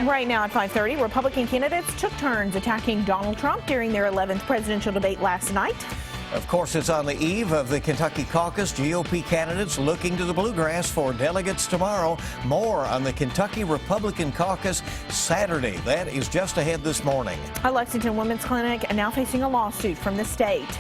Right now at 5:30, Republican candidates took turns attacking Donald Trump during their 11th presidential debate last night. Of course, it's on the eve of the Kentucky caucus. GOP candidates looking to the bluegrass for delegates tomorrow. More on the Kentucky Republican caucus Saturday. That is just ahead this morning. A Lexington Women's Clinic now facing a lawsuit from the state.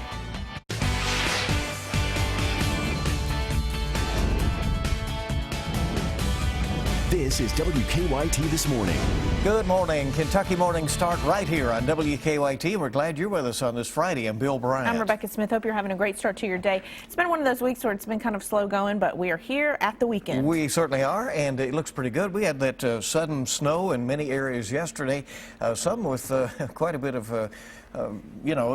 This is WKYT This Morning. Good morning. Kentucky mornings start right here on WKYT. We're glad you're with us on this Friday. I'm Bill Bryant. I'm Rebecca Smith. Hope you're having a great start to your day. It's been one of those weeks where it's been kind of slow going, but we are here at the weekend. We certainly are, and it looks pretty good. We had that sudden snow in many areas yesterday, some with quite a bit of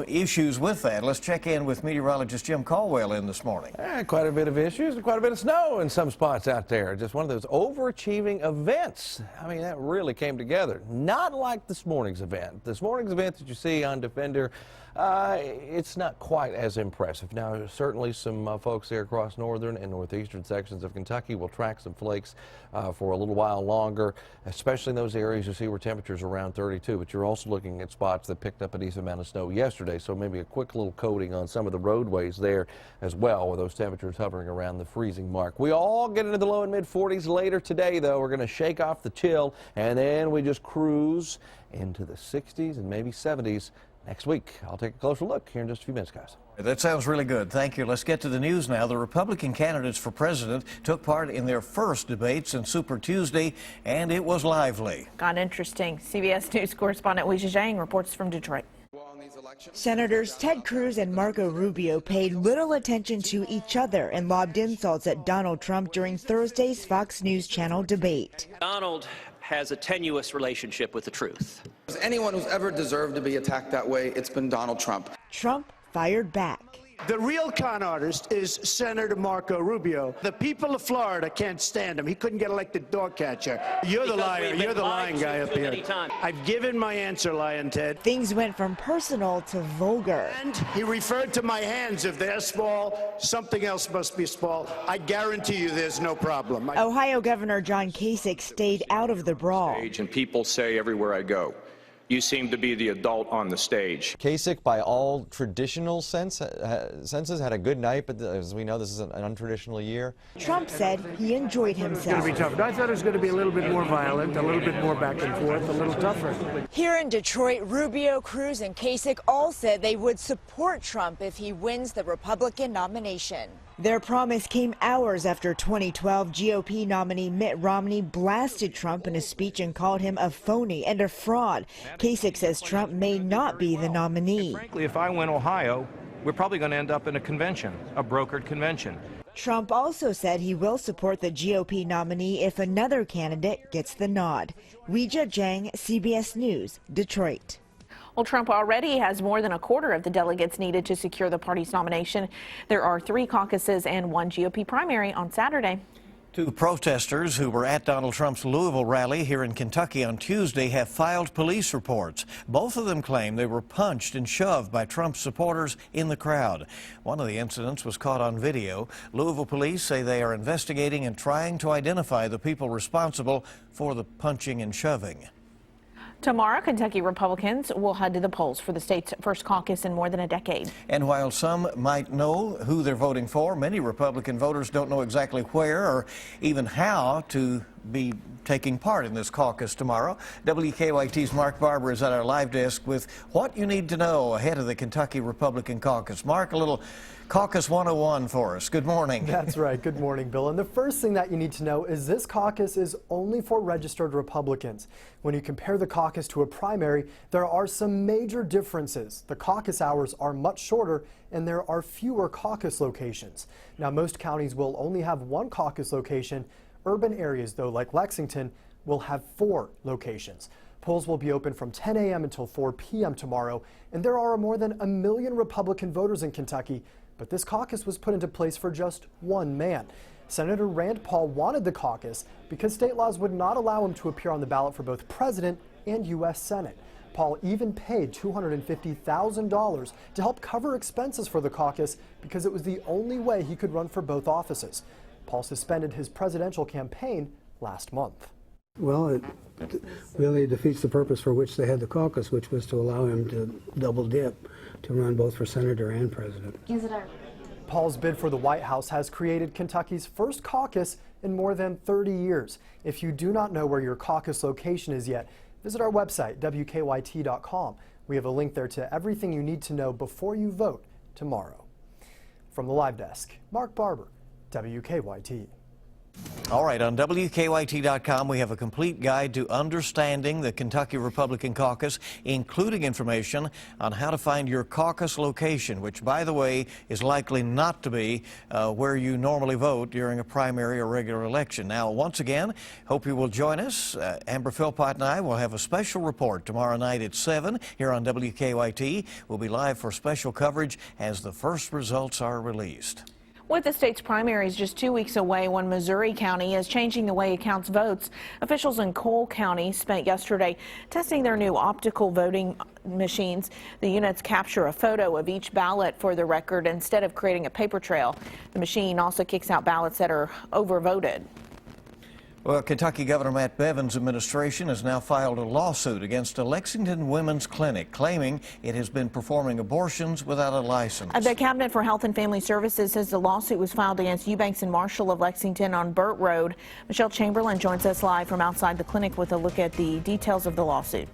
issues with that. Let's check in with meteorologist Jim Caldwell in this morning. Quite a bit of issues and quite a bit of snow in some spots out there. Just one of those overachieving events. I mean, that really came together. Not like this morning's event. This morning's event that you see on Defender, it's not quite as impressive. Now, certainly some folks there across northern and northeastern sections of Kentucky will track some flakes for a little while longer, especially in those areas you see where temperatures are around 32. But you're also looking at spots that picked up a decent amount of snow yesterday, so maybe a quick little coating on some of the roadways there as well, with those temperatures hovering around the freezing mark. We all get into the low and mid 40s later today, though. We're going to shake off the chill, and then we just cruise into the 60s and maybe 70s next week. I'll take a closer look here in just a few minutes, guys. That sounds really good. Thank you. Let's get to the news now. The Republican candidates for president took part in their first debate since Super Tuesday, and it was lively. Got interesting. CBS News correspondent Weijia Zhang reports from Detroit. Senators Ted Cruz and Marco Rubio paid little attention to each other and lobbed insults at Donald Trump during Thursday's Fox News Channel debate. Donald has a tenuous relationship with the truth. Anyone who's ever deserved to be attacked that way, it's been Donald Trump. Trump fired back. The real con artist is Senator Marco Rubio. The people of Florida can't stand him. He couldn't get elected dog catcher. You're the liar. You're the lying guy up here. I've given my answer, Lion Ted. Things went from personal to vulgar. And he referred to my hands. If they're small, something else must be small. I guarantee you there's no problem. Ohio Governor John Kasich stayed out of the brawl. And people say everywhere I go, you seem to be the adult on the stage. Kasich, by all traditional senses, had a good night, but as we know, this is an untraditional year. Trump said he enjoyed himself. It's going to be tough. I thought it was going to be a little bit more violent, a little bit more back and forth, a little tougher. Here in Detroit, Rubio, Cruz, and Kasich all said they would support Trump if he wins the Republican nomination. Their promise came hours after 2012 GOP nominee Mitt Romney blasted Trump in a speech and called him a phony and a fraud. Kasich says Trump may not be the nominee. Frankly, if I win Ohio, we're probably going to end up in a convention, a brokered convention. Trump also said he will support the GOP nominee if another candidate gets the nod. Weijia Zhang, CBS News, Detroit. Well, Trump already has more than a quarter of the delegates needed to secure the party's nomination. There are 3 caucuses and 1 GOP primary on Saturday. 2 protesters who were at Donald Trump's Louisville rally here in Kentucky on Tuesday have filed police reports. Both of them claim they were punched and shoved by Trump supporters in the crowd. One of the incidents was caught on video. Louisville police say they are investigating and trying to identify the people responsible for the punching and shoving. Tomorrow, Kentucky Republicans will head to the polls for the state's first caucus in more than a decade. And while some might know who they're voting for, many Republican voters don't know exactly where or even how to be taking part in this caucus tomorrow. WKYT's Mark Barber is at our live desk with what you need to know ahead of the Kentucky Republican caucus. Mark, a little Caucus 101 for us. Good morning. That's right. Good morning, Bill. And the first thing that you need to know is this caucus is only for registered Republicans. When you compare the caucus to a primary, there are some major differences. The caucus hours are much shorter and there are fewer caucus locations. Now, most counties will only have 1 caucus location. Urban areas, though, like Lexington, will have 4 locations. Polls will be open from 10 a.m. until 4 p.m. tomorrow, and there are more than 1 million Republican voters in Kentucky, but this caucus was put into place for just 1 man. Senator Rand Paul wanted the caucus because state laws would not allow him to appear on the ballot for both president and U.S. Senate. Paul even paid $250,000 to help cover expenses for the caucus because it was the only way he could run for both offices. Paul suspended his presidential campaign last month. Well, it really defeats the purpose for which they had the caucus, which was to allow him to double dip, to run both for senator and president. Paul's bid for the White House has created Kentucky's first caucus in more than 30 years. If you do not know where your caucus location is yet, visit our website, WKYT.com. We have a link there to everything you need to know before you vote tomorrow. From the live desk, Mark Barber, WKYT. All right, on WKYT.com, we have a complete guide to understanding the Kentucky Republican caucus, including information on how to find your caucus location, which, by the way, is likely not to be where you normally vote during a primary or regular election. Now, once again, hope you will join us. Amber Philpott and I will have a special report tomorrow night at 7 here on WKYT. We'll be live for special coverage as the first results are released. With the state's primaries just 2 weeks away, one Missouri county is changing the way it counts votes. Officials in Cole County spent yesterday testing their new optical voting machines. The units capture a photo of each ballot for the record instead of creating a paper trail. The machine also kicks out ballots that are overvoted. Well, Kentucky Governor Matt Bevin's administration has now filed a lawsuit against a Lexington women's clinic, claiming it has been performing abortions without a license. The Cabinet for Health and Family Services says the lawsuit was filed against Eubanks and Marshall of Lexington on Burt Road. Michelle Chamberlain joins us live from outside the clinic with a look at the details of the lawsuit.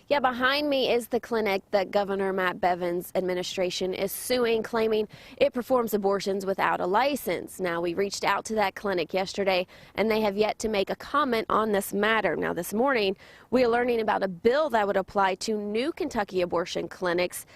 Yeah, behind me is the clinic that Governor Matt Bevin's administration is suing, claiming it performs abortions without a license. Now, we reached out to that clinic yesterday, and they have yet to make a comment on this matter. Now, this morning, we are learning about a bill that would apply to new Kentucky abortion clinics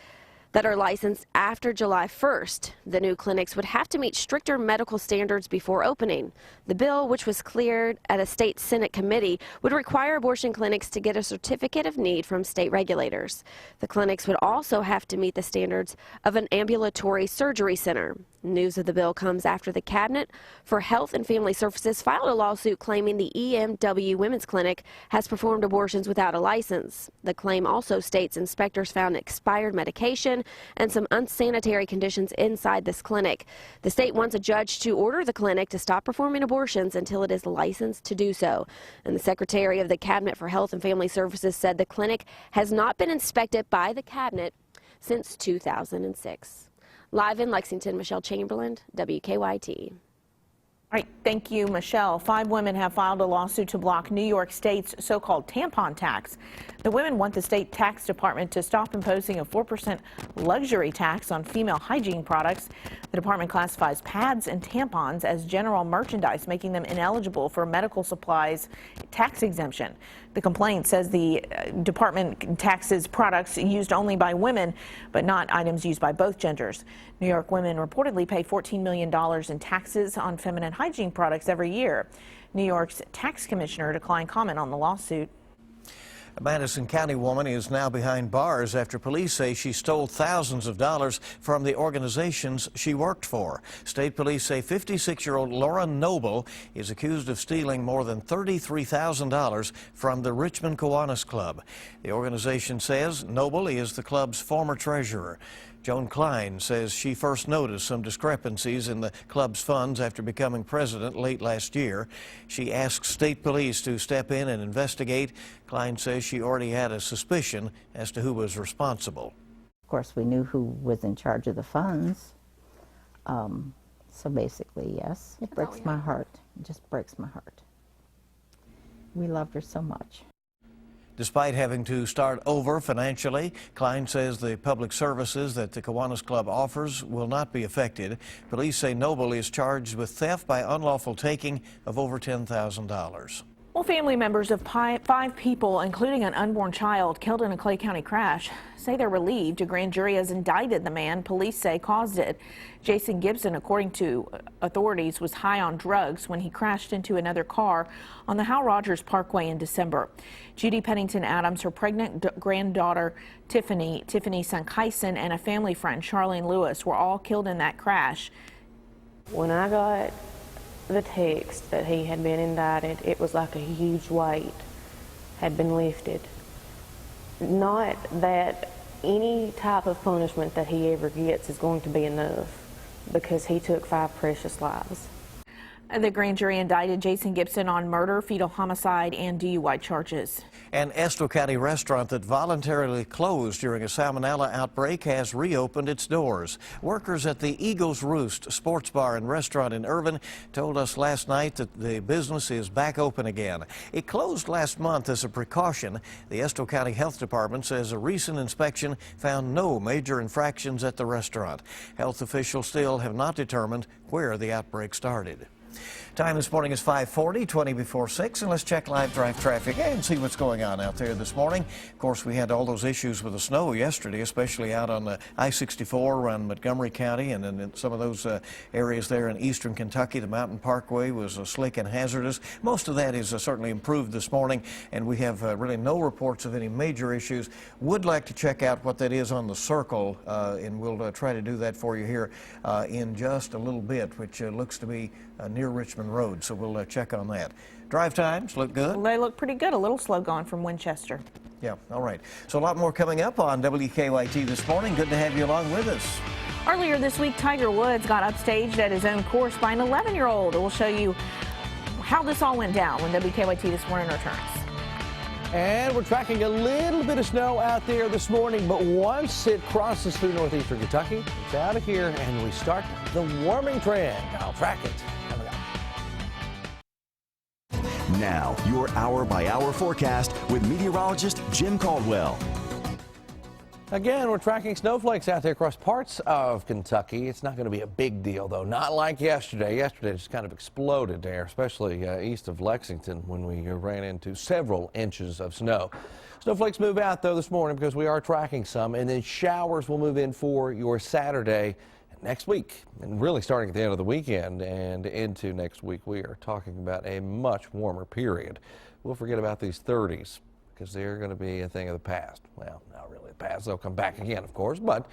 that are licensed after July 1st. The new clinics would have to meet stricter medical standards before opening. The bill, which was cleared at a state Senate committee, would require abortion clinics to get a certificate of need from state regulators. The clinics would also have to meet the standards of an ambulatory surgery center. News of the bill comes after the Cabinet for Health and Family Services filed a lawsuit claiming the EMW Women's Clinic has performed abortions without a license. The claim also states inspectors found expired medication and some unsanitary conditions inside this clinic. The state wants a judge to order the clinic to stop performing abortions until it is licensed to do so. And the Secretary of the Cabinet for Health and Family Services said the clinic has not been inspected by the Cabinet since 2006. Live in Lexington, Michelle Chamberlain, WKYT. All right, thank you, Michelle. 5 women have filed a lawsuit to block New York State's so-called tampon tax. The women want the state tax department to stop imposing a 4% luxury tax on female hygiene products. The department classifies pads and tampons as general merchandise, making them ineligible for medical supplies tax exemption. The complaint says the department taxes products used only by women, but not items used by both genders. New York women reportedly pay $14 million in taxes on feminine hygiene products every year. New York's tax commissioner declined comment on the lawsuit. A Madison County woman is now behind bars after police say she stole thousands of dollars from the organizations she worked for. State police say 56-year-old Laura Noble is accused of stealing more than $33,000 from the Richmond Kiwanis Club. The organization says Noble is the club's former treasurer. Joan Klein says she first noticed some discrepancies in the club's funds after becoming president late last year. She asked state police to step in and investigate. Klein says she already had a suspicion as to who was responsible. Of course, we knew who was in charge of the funds. So basically, yes, it breaks my heart. It just breaks my heart. We loved her so much. Despite having to start over financially, Klein says the public services that the Kiwanis Club offers will not be affected. Police say Noble is charged with theft by unlawful taking of over $10,000. Well, family members of 5 people, including an unborn child killed in a Clay County crash, say they're relieved. A grand jury has indicted the man police say caused it. Jason Gibson, according to authorities, was high on drugs when he crashed into another car on the Hal Rogers Parkway in December. Judy Pennington Adams, her pregnant granddaughter Tiffany Sankaisen, and a family friend, Charlene Lewis, were all killed in that crash. When I got the text that he had been indicted, it was like a huge weight had been lifted. Not that any type of punishment that he ever gets is going to be enough, because he took 5 precious lives. The grand jury indicted Jason Gibson on murder, fetal homicide, and DUI charges. An Estill County restaurant that voluntarily closed during a salmonella outbreak has reopened its doors. Workers at the Eagles Roost sports bar and restaurant in Irvin told us last night that the business is back open again. It closed last month as a precaution. The Estill County Health Department says a recent inspection found no major infractions at the restaurant. Health officials still have not determined where the outbreak started. Time this morning is 5:40, 20 before 6, and let's check live drive traffic and see what's going on out there this morning. Of course, we had all those issues with the snow yesterday, especially out on the I-64 around Montgomery County and in some of those areas there in eastern Kentucky. The Mountain Parkway was slick and hazardous. Most of that is certainly improved this morning, and we have really no reports of any major issues. Would like to check out what that is on the circle, and we'll try to do that for you here in just a little bit, which looks to be near Richmond Road, so we'll check on that. Drive times look good? Well, they look pretty good. A little slow going from Winchester. Yeah, all right. So a lot more coming up on WKYT this morning. Good to have you along with us. Earlier this week, Tiger Woods got upstaged at his own course by an 11-year-old. We'll show you how this all went down when WKYT This Morning returns. And we're tracking a little bit of snow out there this morning, but once it crosses through northeastern Kentucky, it's out of here, and we start the warming trend. I'll track it. Now, your hour-by-hour forecast with meteorologist Jim Caldwell. Again, we're tracking snowflakes out there across parts of Kentucky. It's not going to be a big deal, though. Not like yesterday. Yesterday just kind of exploded there, especially east of Lexington when we ran into several inches of snow. Snowflakes move out, though, this morning because we are tracking some, and then showers will move in for your Saturday next week, and really starting at the end of the weekend and into next week. We are talking about a much warmer period. We'll forget about these 30s because they're going to be a thing of the past. Well, not really the past. They'll come back again, of course, but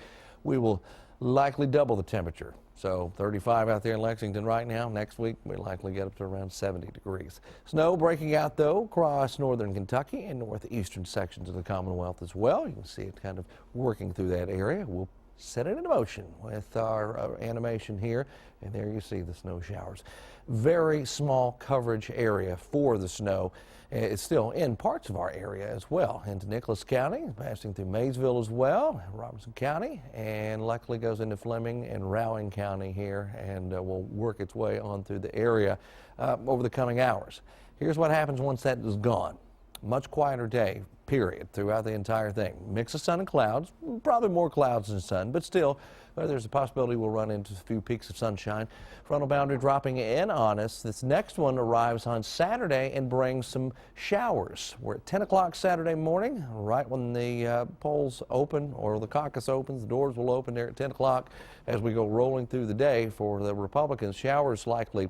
we will likely double the temperature. So 35 out there in Lexington right now. Next week, we'll likely get up to around 70 degrees. Snow breaking out, though, across northern Kentucky and northeastern sections of the Commonwealth as well. You can see it kind of working through that area. We'll set it into motion with our animation here, and there you see the snow showers. Very small coverage area for the snow. It's still in parts of our area as well, into Nicholas County, passing through Maysville as well, Robertson County, and likely goes into Fleming and Rowan County here, and will work its way on through the area over the coming hours. Here's what happens once that is gone. Much quieter day, period, throughout the entire thing. Mix of sun and clouds, probably more clouds than sun, but still, there's a possibility we'll run into a few peaks of sunshine. Frontal boundary dropping in on us. This next one arrives on Saturday and brings some showers. We're at 10 o'clock Saturday morning, right when the polls open, or the caucus opens. The doors will open there at 10 o'clock as we go rolling through the day for the Republicans. Showers likely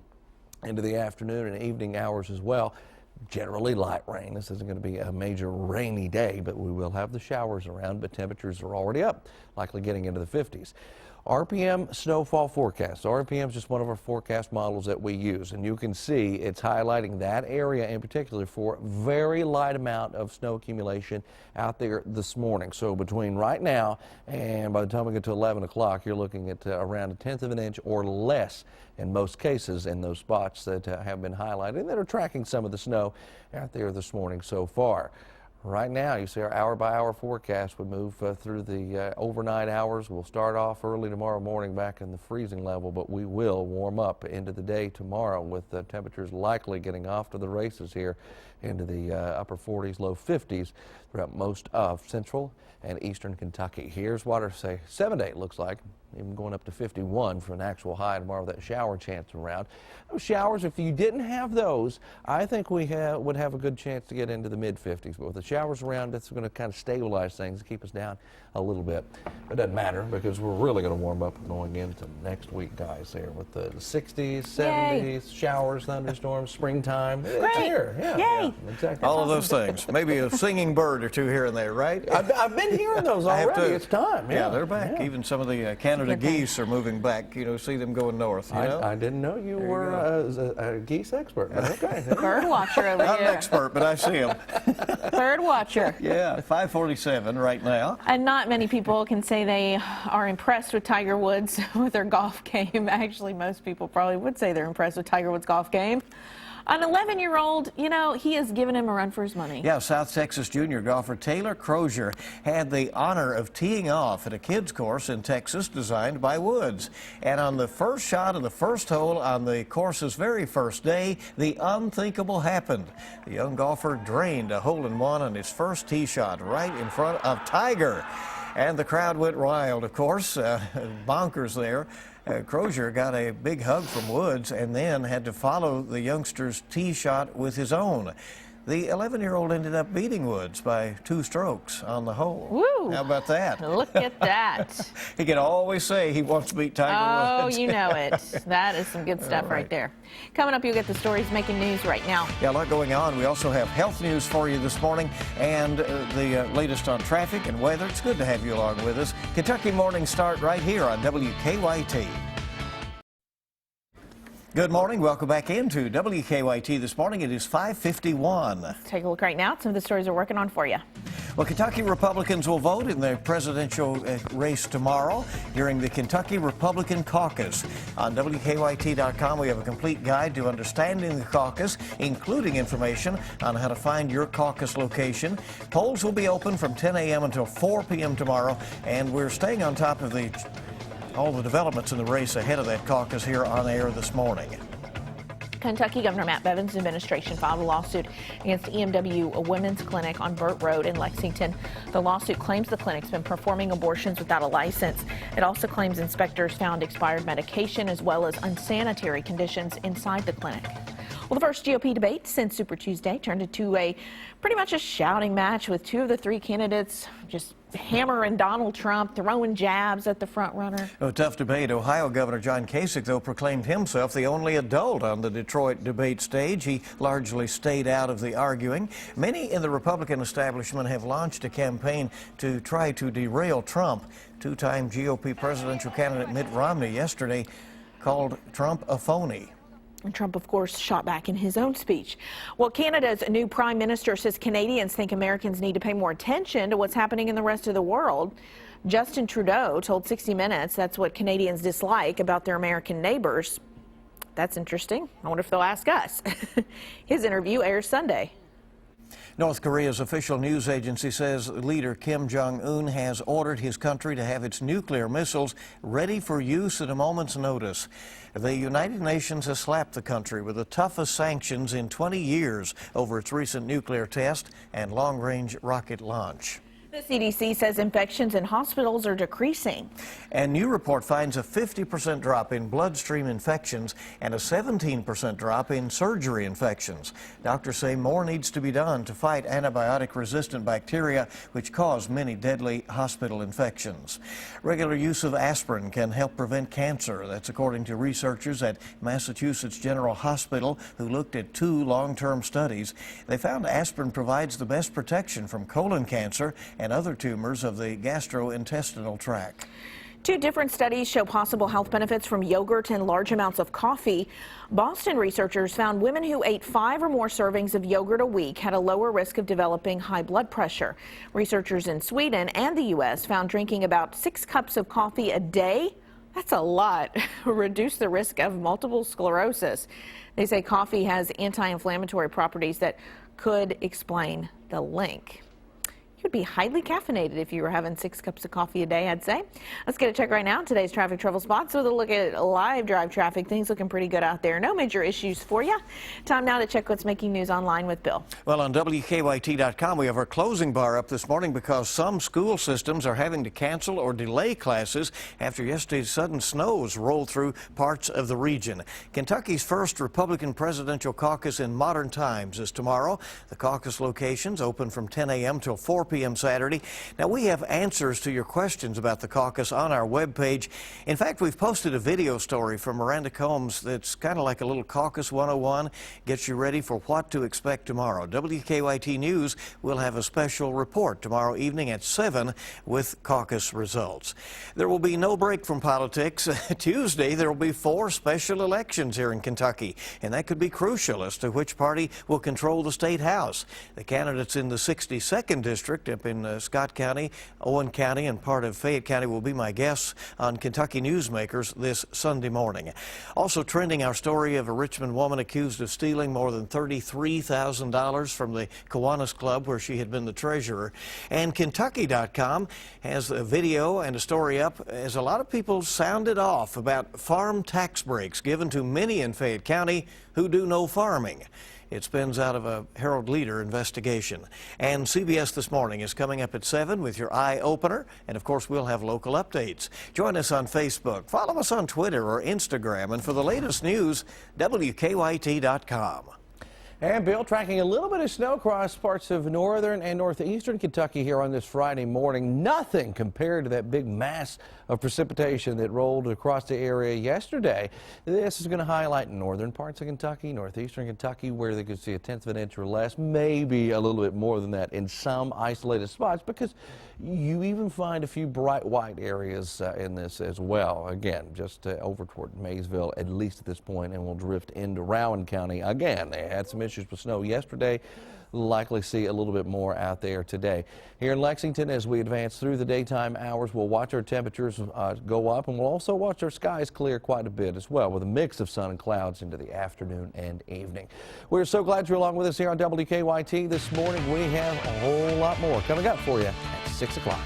into the afternoon and evening hours as well. Generally light rain. This isn't going to be a major rainy day, but we will have the showers around, but temperatures are already up, likely getting into the 50s. RPM snowfall forecast. RPM is just one of our forecast models that we use, and you can see it's highlighting that area in particular for very light amount of snow accumulation out there this morning. So between right now and by the time we get to 11 o'clock, you're looking at around a 1/10 of an inch or less in most cases in those spots that have been highlighted and that are tracking some of the snow out there this morning so far. Right now, you see our hour-by-hour forecast. We move through the overnight hours. We'll start off early tomorrow morning back in the freezing level, but we will warm up into the day tomorrow with temperatures likely getting off to the races here into the upper 40s, low 50s throughout most of central and eastern Kentucky. Here's what our 7-day looks like, even going up to 51 for an actual high tomorrow with that shower chance around. Those showers, if you didn't have those, I think we would have a good chance to get into the mid-50s. But with the showers around, it's going to kind of stabilize things, keep us down a little bit. It doesn't matter because we're really going to warm up going into next week, guys, there with the 60s, 70s, Yay. Showers, thunderstorms, springtime. It's here. Yeah, Yay. Yeah, exactly. All of those things. Maybe a singing bird or two here and there, right? I've been hearing those already. It's time. Yeah, they're back. Even some of the Canada geese are moving back. You know, see them going north. You know? I didn't know you were a geese expert. Okay. Bird watcher over Not here. an expert, but I see them. Bird watcher. Yeah, 5:47 right now. And not many people can say they are impressed with Tiger Woods with their golf game. Actually, most people probably would say they're impressed with Tiger Woods' golf game. An 11-year-old, you know, he has given him a run for his money. Yeah, South Texas junior golfer Taylor Crozier had the honor of teeing off at a kids course in Texas designed by Woods. And on the first shot of the first hole on the course's very first day, the unthinkable happened. The young golfer drained a hole-in-one on his first tee shot right in front of Tiger. And the crowd went wild, of course, bonkers there. Crozier got a big hug from Woods and then had to follow the youngster's tee shot with his own. The 11-year-old ended up beating Woods by 2 strokes on the hole. Woo. How about that? Look at that. He can always say he wants to beat Tiger Woods. Oh, you know it. That is some good stuff right there. Coming up, you'll get the stories making news right now. Yeah, a lot going on. We also have health news for you this morning and the latest on traffic and weather. It's good to have you along with us. Kentucky Morning Start right here on WKYT. Good morning. Welcome back into WKYT this morning. It is 5:51. Let's take a look right now at some of the stories we're working on for you. Well, Kentucky Republicans will vote in the presidential race tomorrow during the Kentucky Republican Caucus. On WKYT.com, we have a complete guide to understanding the caucus, including information on how to find your caucus location. Polls will be open from 10 a.m. until 4 p.m. tomorrow, and we're staying on top of all the developments in the race ahead of that caucus here on air this morning. Kentucky Governor Matt Bevins' administration filed a lawsuit against EMW Women's Clinic on Burt Road in Lexington. The lawsuit claims the clinic's been performing abortions without a license. It also claims inspectors found expired medication as well as unsanitary conditions inside the clinic. Well, the first GOP debate since Super Tuesday turned into pretty much a shouting match with 2 of the 3 candidates just hammering Donald Trump, throwing jabs at the front runner. A tough debate. Ohio Governor John Kasich, though, proclaimed himself the only adult on the Detroit debate stage. He largely stayed out of the arguing. Many in the Republican establishment have launched a campaign to try to derail Trump. 2-time GOP presidential candidate Mitt Romney yesterday called Trump a phony. And Trump, of course, shot back in his own speech. Well, Canada's new prime minister says Canadians think Americans need to pay more attention to what's happening in the rest of the world. Justin Trudeau told 60 Minutes that's what Canadians dislike about their American neighbors. That's interesting. I wonder if they'll ask us. His interview airs Sunday. North Korea's official news agency says leader Kim Jong-un has ordered his country to have its nuclear missiles ready for use at a moment's notice. The United Nations has slapped the country with the toughest sanctions in 20 years over its recent nuclear test and long-range rocket launch. The CDC says infections in hospitals are decreasing. A new report finds a 50% drop in bloodstream infections and a 17% drop in surgery infections. Doctors say more needs to be done to fight antibiotic-resistant bacteria, which cause many deadly hospital infections. Regular use of aspirin can help prevent cancer. That's according to researchers at Massachusetts General Hospital who looked at 2 long-term studies. They found aspirin provides the best protection from colon cancer and other tumors of the gastrointestinal tract. 2 different studies show possible health benefits from yogurt and large amounts of coffee. Boston researchers found women who ate 5 or more servings of yogurt a week had a lower risk of developing high blood pressure. Researchers in Sweden and the U.S. found drinking about 6 cups of coffee a day, that's a lot, reduced the risk of multiple sclerosis. They say coffee has anti-inflammatory properties that could explain the link. Would be highly caffeinated if you were having 6 cups of coffee a day, I'd say. Let's get a check right now on today's traffic trouble spots with a look at live drive traffic. Things looking pretty good out there. No major issues for you. Time now to check what's making news online with Bill. Well, on WKYT.com, we have our closing bar up this morning because some school systems are having to cancel or delay classes after yesterday's sudden snows rolled through parts of the region. Kentucky's first Republican presidential caucus in modern times is tomorrow. The caucus locations open from 10 a.m. till 4 p.m. p.m. Saturday. Now, we have answers to your questions about the caucus on our webpage. In fact, we've posted a video story from Miranda Combs that's kind of like a little Caucus 101, gets you ready for what to expect tomorrow. WKYT News will have a special report tomorrow evening at 7 with caucus results. There will be no break from politics. Tuesday, there will be 4 special elections here in Kentucky, and that could be crucial as to which party will control the state house. The candidates in the 62nd district up in Scott County, Owen County, and part of Fayette County will be my guests on Kentucky Newsmakers this Sunday morning. Also trending, our story of a Richmond woman accused of stealing more than $33,000 from the Kiwanis Club where she had been the treasurer. And Kentucky.com has a video and a story up as a lot of people sounded off about farm tax breaks given to many in Fayette County who do no farming. It spins out of a Herald Leader investigation. And CBS This Morning is coming up at 7 with your eye opener. And of course, we'll have local updates. Join us on Facebook, follow us on Twitter or Instagram. And for the latest news, WKYT.com. And Bill, tracking a little bit of snow across parts of northern and northeastern Kentucky here on this Friday morning. Nothing compared to that big mass of precipitation that rolled across the area yesterday. This is going to highlight northern parts of Kentucky, northeastern Kentucky, where they could see 1/10 of an inch or less, maybe a little bit more than that in some isolated spots, because you even find a few bright white areas in this as well. Again, just over toward Maysville, at least at this point, and we'll drift into Rowan County again. They had some issues with snow yesterday. Likely see a little bit more out there today. Here in Lexington, as we advance through the daytime hours, we'll watch our temperatures go up, and we'll also watch our skies clear quite a bit as well, with a mix of sun and clouds into the afternoon and evening. We're so glad you're along with us here on WKYT this morning. We have a whole lot more coming up for you at 6 o'clock.